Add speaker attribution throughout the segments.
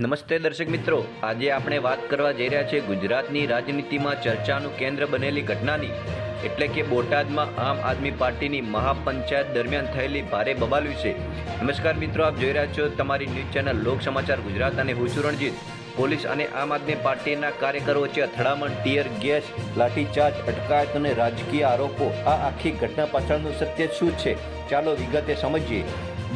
Speaker 1: નમસ્તે દર્શક મિત્રો, આજે આપણે વાત કરવા જઈ રહ્યા છીએ ગુજરાતની રાજનીતિમાં ચર્ચાનું કેન્દ્ર બનેલી ઘટનાની, એટલે કે બોટાદમાં આમ આદમી પાર્ટીની મહાપંચાયત દરમિયાન થયેલી ભારે બબાલ વિશે. નમસ્કાર મિત્રો, આપ જોઈ રહ્યા છો તમારી ન્યૂઝ ચેનલ લોક સમાચાર ગુજરાત અને હું છું રણજીત. પોલીસ અને આમ આદમી પાર્ટીના કાર્યકરો વચ્ચે અથડામણ, ટીયર ગેસ, લાઠીચાર્જ, અટકાયત અને રાજકીય આરોપો. આ આખી ઘટના પાછળનું સત્ય શું છે, ચાલો વિગતે સમજીએ.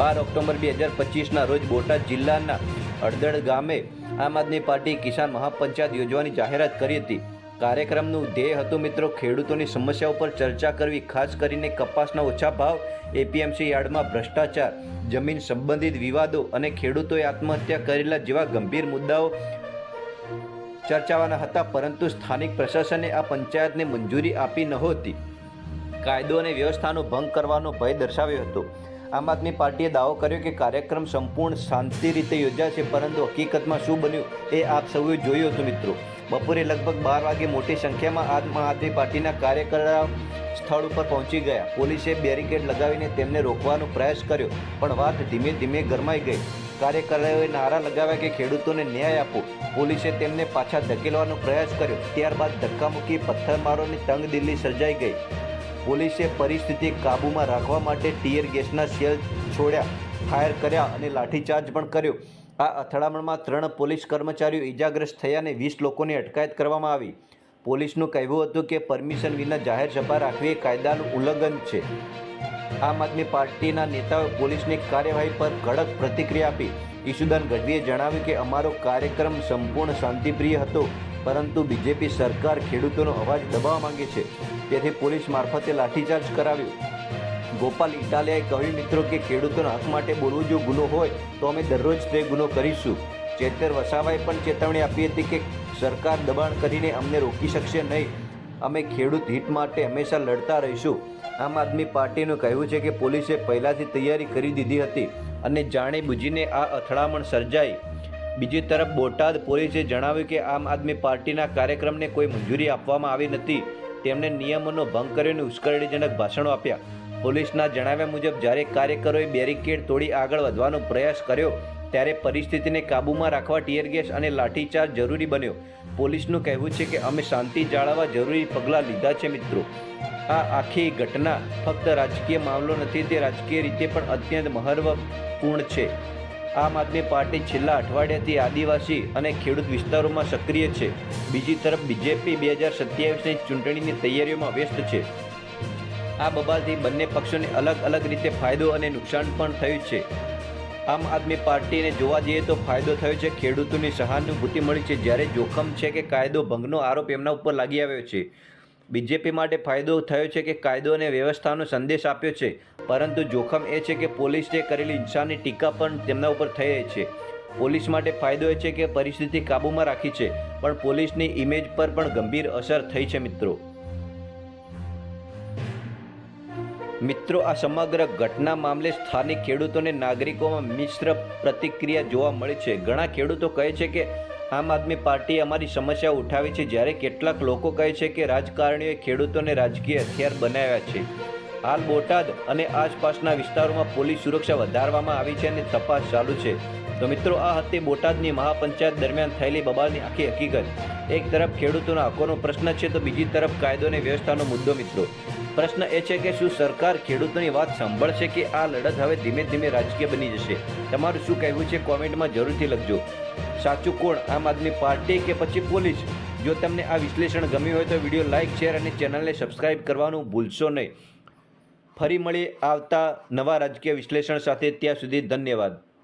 Speaker 1: 12 ઓક્ટોબર 2025ના રોજ બોટાદ જિલ્લાના અડદડ ગામે આમ આદમી પાર્ટી કિસાન મહાપંચાયત યોજવાની જાહેરાત કરી હતી. કાર્યક્રમનું ધ્યેય હતું મિત્રો ખેડૂતોની સમસ્યાઓ પર ચર્ચા કરવી, ખાસ કરીને કપાસના ઓછા ભાવ, એપીએમસી યાર્ડમાં ભ્રષ્ટાચાર, જમીન સંબંધિત વિવાદો અને ખેડૂતોએ આત્મહત્યા કરેલા જેવા ગંભીર મુદ્દાઓ ચર્ચાવાના હતા. પરંતુ સ્થાનિક પ્રશાસને આ પંચાયતને મંજૂરી આપી નહોતી. કાયદો અને વ્યવસ્થાનો ભંગ કરવાનો ભય દર્શાવ્યો હતો. આમ આદમી પાર્ટીએ દાવો કર્યો કે કાર્યક્રમ સંપૂર્ણ શાંતિ રીતે યોજાશે, પરંતુ હકીકતમાં શું બન્યું એ આપ સૌએ જોયું હતું મિત્રો. બપોરે લગભગ 12 વાગે મોટી સંખ્યામાં આમ આદમી પાર્ટીના કાર્યકરો સ્થળ ઉપર પહોંચી ગયા. પોલીસે બેરિકેડ લગાવીને તેમને રોકવાનો પ્રયાસ કર્યો, પણ વાત ધીમે ધીમે ગરમાઈ ગઈ. કાર્યકરોએ નારા લગાવ્યા કે ખેડૂતોને ન્યાય આપો. પોલીસે તેમને પાછા ધકેલવાનો પ્રયાસ કર્યો. ત્યારબાદ ધક્કામુક્કી, પથ્થરમારોની તંગદિલી સર્જાઈ ગઈ. પોલીસે પરિસ્થિતિ કાબૂમાં રાખવા માટે ટીયર ગેસના સેલ છોડ્યા, ફાયર કર્યા અને લાઠીચાર્જ પણ કર્યો. આ અથડામણમાં 3 પોલીસ કર્મચારીઓ ઇજાગ્રસ્ત થયા અને 20 લોકોની અટકાયત કરવામાં આવી. પોલીસનું કહેવું હતું કે પરમિશન વિના જાહેર સભા રાખવી એ કાયદાનું ઉલ્લંઘન છે. આમ આદમી પાર્ટીના નેતાઓએ પોલીસની કાર્યવાહી પર કડક પ્રતિક્રિયા આપી. ઈશુદાન ગઢવીએ જણાવ્યું કે અમારો કાર્યક્રમ સંપૂર્ણ શાંતિપ્રિય હતો, પરંતુ બીજેપી સરકાર ખેડૂતોનો અવાજ દબાવવા માંગે છે, તેથી પોલીસ મારફતે લાઠીચાર્જ કરાવ્યો. ગોપાલ ઇટાલિયાએ કહ્યું મિત્રો કે ખેડૂતોના હક માટે બોલવું જો ગુનો હોય તો અમે દરરોજ તે ગુનો કરીશું. ચેતર વસાવાએ પણ ચેતવણી આપી હતી કે સરકાર દબાણ કરીને અમને રોકી શકશે નહીં. અમે ખેડૂત હિત માટે હંમેશા લડતા રહીશું. આમ આદમી પાર્ટીનું કહેવું છે કે પોલીસે પહેલાંથી તૈયારી કરી દીધી હતી અને જાણી બુજીને આ અથડામણ સર્જાઈ. બીજી તરફ બોટાદ પોલીસે જણાવ્યું કે આમ આદમી પાર્ટીના કાર્યક્રમને કોઈ મંજૂરી આપવામાં આવી નથી. તેમણે નિયમોનો ભંગ કર્યો અને ઉશ્કેરણીજનક ભાષણો આપ્યા. પોલીસના જણાવ્યા મુજબ જ્યારે કાર્યકરોએ બેરિકેડ તોડી આગળ વધવાનો પ્રયાસ કર્યો ત્યારે પરિસ્થિતિને કાબૂમાં રાખવા ટીયર ગેસ અને લાઠીચાર્જ જરૂરી બન્યો. પોલીસનું કહેવું છે કે અમે શાંતિ જાળવવા જરૂરી પગલાં લીધા છે મિત્રો. આ આખી ઘટના ફક્ત રાજકીય મામલો નથી, તે રાજકીય રીતે પણ અત્યંત મહત્વપૂર્ણ છે. આમ આદમી પાર્ટી છેલ્લા અઠવાડિયાથી આદિવાસી અને ખેડૂત વિસ્તારોમાં સક્રિય છે. બીજી તરફ બીજેપી 2027ની ચૂંટણીની તૈયારીઓમાં વ્યસ્ત છે. આ બબાલથી બંને પક્ષોને અલગ અલગ રીતે ફાયદો અને નુકસાન પણ થયું છે. આમ આદમી પાર્ટીને જોવા જઈએ તો ફાયદો થયો છે, ખેડૂતોની સહાનુભૂતિ મળી છે, જ્યારે જોખમ છે કે કાયદો ભંગનો આરોપ એમના ઉપર લાગી આવ્યો છે. બીજેપી માટે ફાયદો થયો છે કે કાયદો અને વ્યવસ્થાનો સંદેશ આપ્યો છે, પરંતુ જોખમ એ છે કે પોલીસે કરેલી ઇન્સાની ટીકા પણ તેમના ઉપર થઈ રહી છે. પોલીસ માટે ફાયદો એ છે કે પરિસ્થિતિ કાબૂમાં રાખી છે, પણ પોલીસની ઇમેજ પર પણ ગંભીર અસર થઈ છે મિત્રો, આ સમગ્ર ઘટના મામલે સ્થાનિક ખેડૂતોને નાગરિકોમાં મિશ્ર પ્રતિક્રિયા જોવા મળી છે. ઘણા ખેડૂતો કહે છે કે આમ આદમી પાર્ટીએ અમારી સમસ્યા ઉઠાવી છે, જ્યારે કેટલાક લોકો કહે છે કે રાજકારણીઓએ ખેડૂતોને રાજકીય હથિયાર બનાવ્યા છે. હાલ બોટાદ અને આસપાસના વિસ્તારોમાં પોલીસ સુરક્ષા વધારવામાં આવી છે અને તપાસ ચાલુ છે. તો મિત્રો, આ હતી બોટાદની મહાપંચાયત દરમિયાન થયેલી બબાલની આખી હકીકત. એક તરફ ખેડૂતોના હકોનો પ્રશ્ન છે તો બીજી તરફ કાયદો અને વ્યવસ્થાનો મુદ્દો મિત્રો. પ્રશ્ન એ છે કે શું સરકાર ખેડૂતોની વાત સાંભળશે કે આ લડત હવે ધીમે ધીમે રાજકીય બની જશે? તમારું શું કહેવું છે કોમેન્ટમાં જરૂરથી લખજો. સાચું કોણ, આમ આદમી પાર્ટી કે પછી પોલીસ? જો તમને આ વિશ્લેષણ ગમ્યું હોય તો વિડીયો લાઇક, શેર અને ચેનલને સબસ્ક્રાઇબ કરવાનું ભૂલશો નહીં. ફરી મળીએ આવતા નવા રાજકીય વિશ્લેષણ સાથે. ત્યાં સુધી ધન્યવાદ.